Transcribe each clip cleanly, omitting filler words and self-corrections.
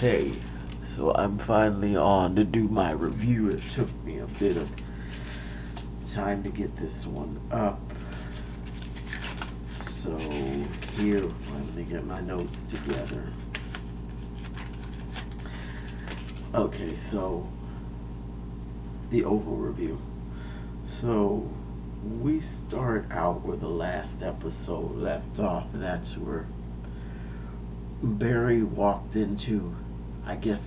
Hey, so I'm finally on to do my review. It took me a bit of time to get this one up. So here, let me get my notes together. Okay, so the oval review. So we start out where the last episode left off, and that's where Barry walked into, I guess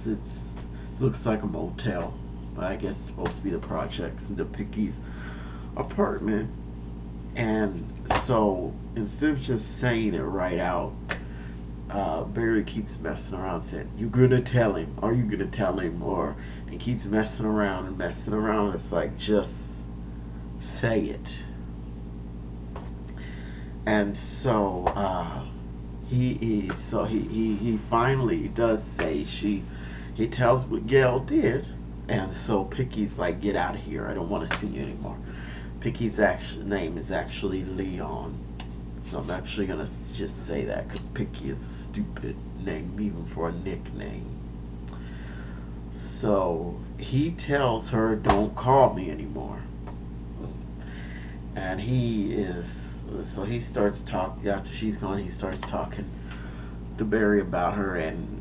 looks like a motel, but I guess it's supposed to be the projects into Picky's apartment. And so instead of just saying it right out, Barry keeps messing around saying, "You gonna tell him? Are you gonna tell him?" Or and keeps messing around and messing around. It's like, just say it. And so he finally does say, he tells what Gail did. And so Picky's like, "Get out of here, I don't want to see you anymore." Picky's name is actually Leon, so I'm actually gonna just say that because Picky is a stupid name even for a nickname. So he tells her, "Don't call me anymore." And he starts talking after she's gone. He starts talking to Barry about her, and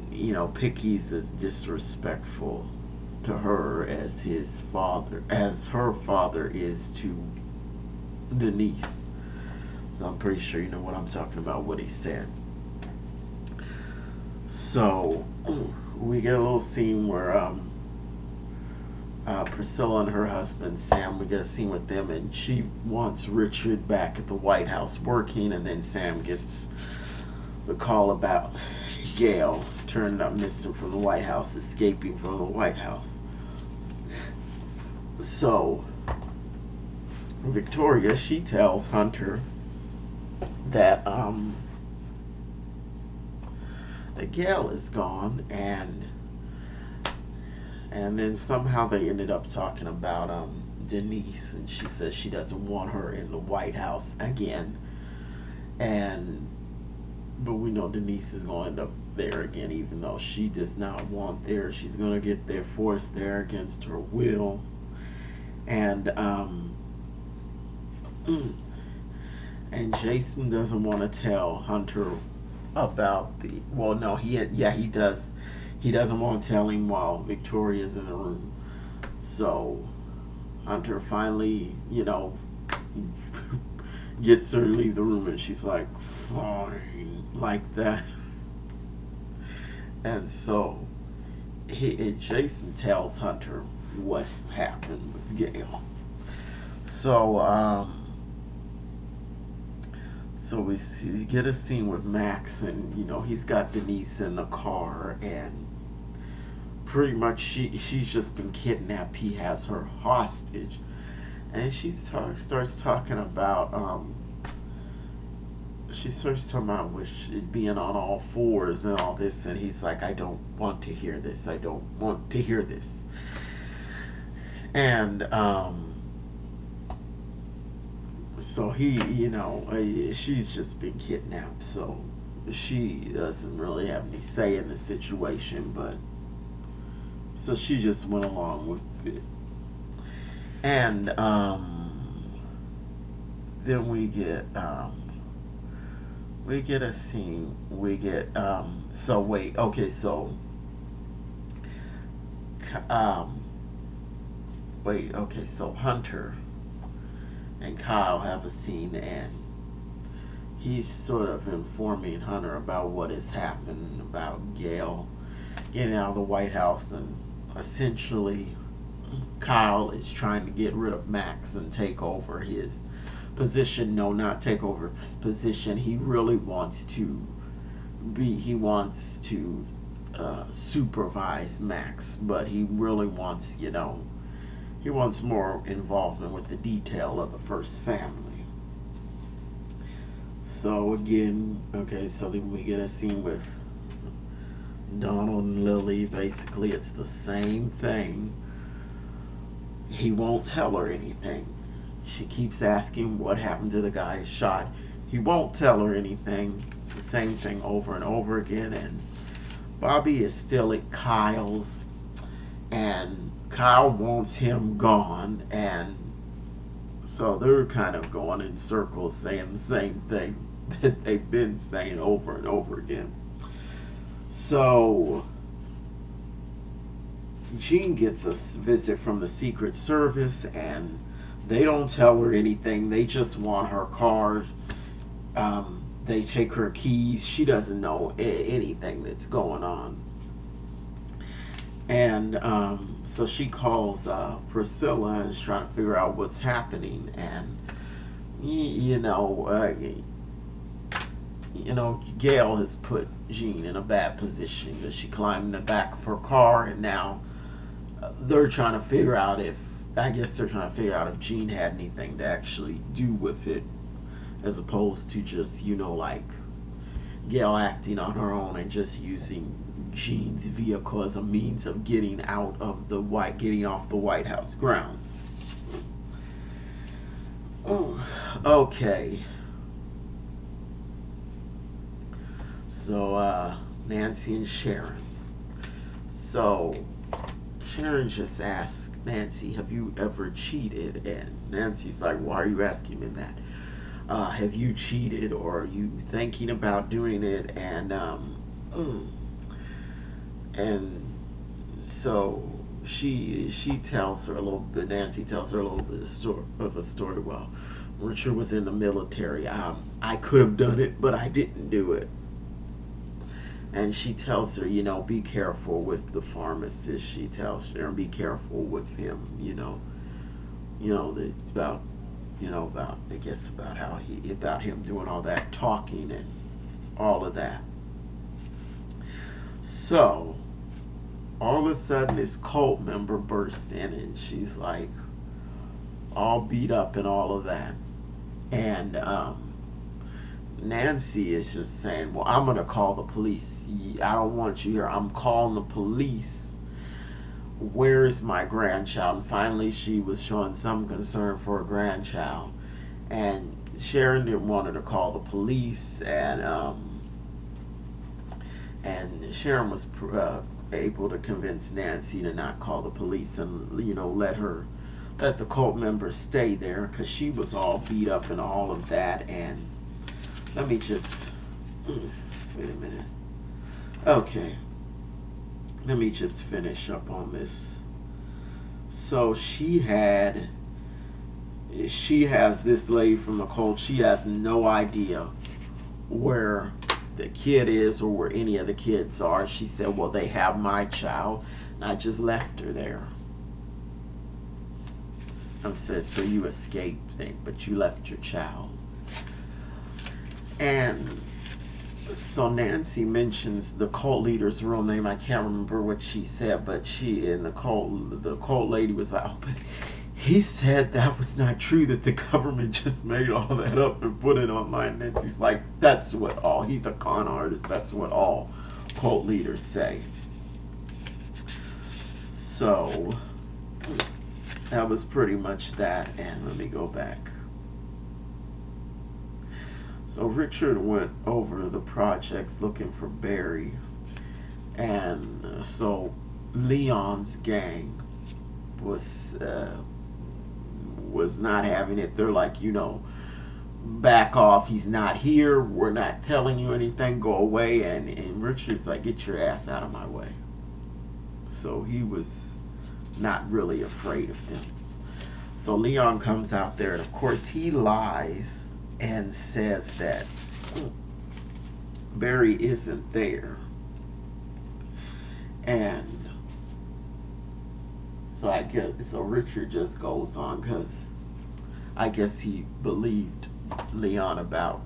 Picky's as disrespectful to her as her father is to Denise. So I'm pretty sure you know what I'm talking about, what he said. So we get a little scene where Priscilla and her husband Sam, we get a scene with them, and she wants Richard back at the White House working, and then Sam gets the call about Gail turning up missing from the White House, escaping from the White House. So Victoria, she tells Hunter that that Gail is gone, and then somehow they ended up talking about Denise, and she says she doesn't want her in the White House again, but we know Denise is going to end up there again, even though she does not want there. She's going to get there, forced there against her will. And Jason doesn't want to tell Hunter about he does. He doesn't want to tell him while Victoria's in the room. So Hunter finally, gets her to leave the room, and she's like, "Fine," like that. And so Jason tells Hunter what happened with Gail. So we get a scene with Max, and he's got Denise in the car, and pretty much she's just been kidnapped. He has her hostage, and she starts talking about being on all fours and all this, and he's like, "I don't want to hear this. I don't want to hear this." And so she's just been kidnapped, so she doesn't really have any say in the situation, but so she just went along with it. And then we get a scene. So wait, okay, so so Hunter and Kyle have a scene, and he's sort of informing Hunter about what has happened about Gail getting out of the White House, and essentially Kyle is trying to get rid of Max and take over his position. No, not take over his position. He really wants to supervise Max, but he really wants, he wants more involvement with the detail of the first family. So again, okay, so then we get a scene with Donald and Lily. Basically, it's the same thing. He won't tell her anything. She keeps asking what happened to the guy shot. He won't tell her anything. It's the same thing over and over again, and Bobby is still at Kyle's, and Kyle wants him gone, and so they're kind of going in circles saying the same thing that they've been saying over and over again. So Jean gets a visit from the Secret Service, and they don't tell her anything. They just want her card. They take her keys. She doesn't know anything that's going on. And so she calls Priscilla and is trying to figure out what's happening. And you know, Gail has put Jean in a bad position, that she climbed in the back of her car, and now they're trying to figure out if Jean had anything to actually do with it, as opposed to just, like Gail acting on her own and just using Jean's vehicle as a means of getting off the White House grounds. Oh, okay. So Nancy and Sharon. So Sharon just asked Nancy, "Have you ever cheated?" And Nancy's like, "Why are you asking me that? Have you cheated, or are you thinking about doing it?" And so she tells her a little bit. Nancy tells her a little bit of a story. Well, Richard was in the military. I could have done it, but I didn't do it. And she tells her, be careful with the pharmacist. She tells her, be careful with him. It's about, about him doing all that talking and all of that. So all of a sudden, this cult member bursts in, and she's like all beat up and all of that. And Nancy is just saying, "Well, I'm gonna call the police. I don't want you here. I'm calling the police. Where is my grandchild?" And finally, she was showing some concern for her grandchild, and Sharon didn't want her to call the police, and Sharon was able to convince Nancy to not call the police and let the cult members stay there, because she was all beat up and all of that. And let me just wait a minute. Okay, let me just finish up on this. So she has this lady from the cult. She has no idea where the kid is or where any of the kids are. She said, "Well, they have my child, and I just left her there." I said, "So you escaped, but you left your child." And so Nancy mentions the cult leader's real name. I can't remember what she said, but the cult lady was like, "Oh, but he said that was not true, that the government just made all that up and put it online." And Nancy's like, he's a con artist. That's what all cult leaders say. So that was pretty much that. And let me go back. So Richard went over the projects looking for Barry, and so Leon's gang was not having it. They're like, back off. He's not here. We're not telling you anything. Go away. And Richard's like, "Get your ass out of my way." So he was not really afraid of them. So Leon comes out there, and of course he lies and says that Barry isn't there. And so Richard just goes on, because I guess he believed Leon about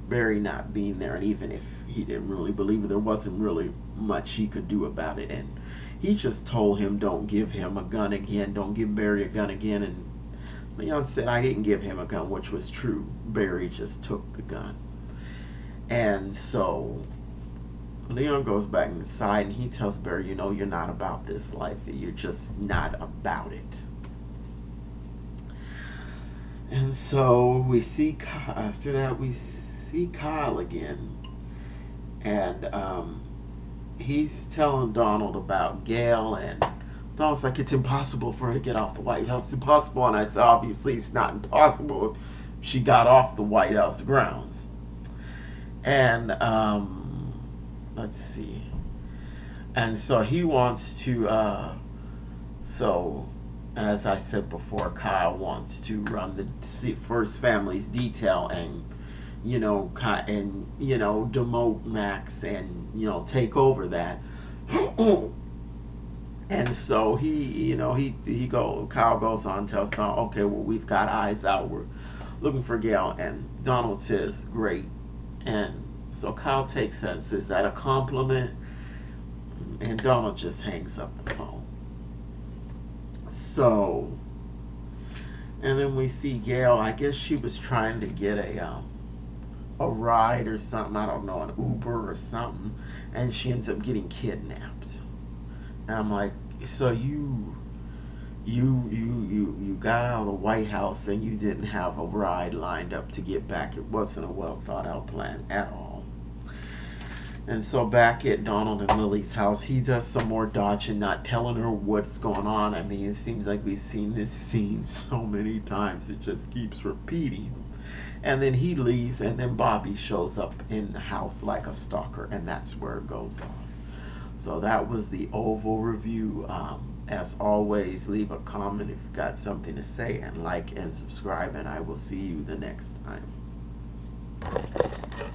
Barry not being there, and even if he didn't really believe it, there wasn't really much he could do about it. And he just told him, "Don't give him a gun again. Don't give Barry a gun again." And Leon said, "I didn't give him a gun," which was true. Barry just took the gun. And so Leon goes back inside, and he tells Barry, "You're not about this life. You're just not about it." And so after that we see Kyle again. And he's telling Donald about Gail, and Donald's like, it's impossible for her to get off the White House. It's impossible. And I said, obviously, it's not impossible if she got off the White House grounds. And let's see. And so he wants to. So, as I said before, Kyle wants to run the First Family's detail and demote Max and take over that. And so Kyle goes on, tells Donald, okay, well, we've got eyes out, we're looking for Gail, and Donald says, great. And so Kyle takes that and says, is that a compliment? And Donald just hangs up the phone. So, and then we see Gail, I guess she was trying to get a ride or something, I don't know, an Uber or something, and she ends up getting kidnapped. And I'm like, so you got out of the White House and you didn't have a ride lined up to get back. It wasn't a well thought out plan at all. And so back at Donald and Lily's house, he does some more dodging, not telling her what's going on. I mean, it seems like we've seen this scene so many times, it just keeps repeating. And then he leaves, and then Bobby shows up in the house like a stalker, and that's where it goes off. So that was the Oval Review. As always, leave a comment if you've got something to say, and like and subscribe, and I will see you the next time.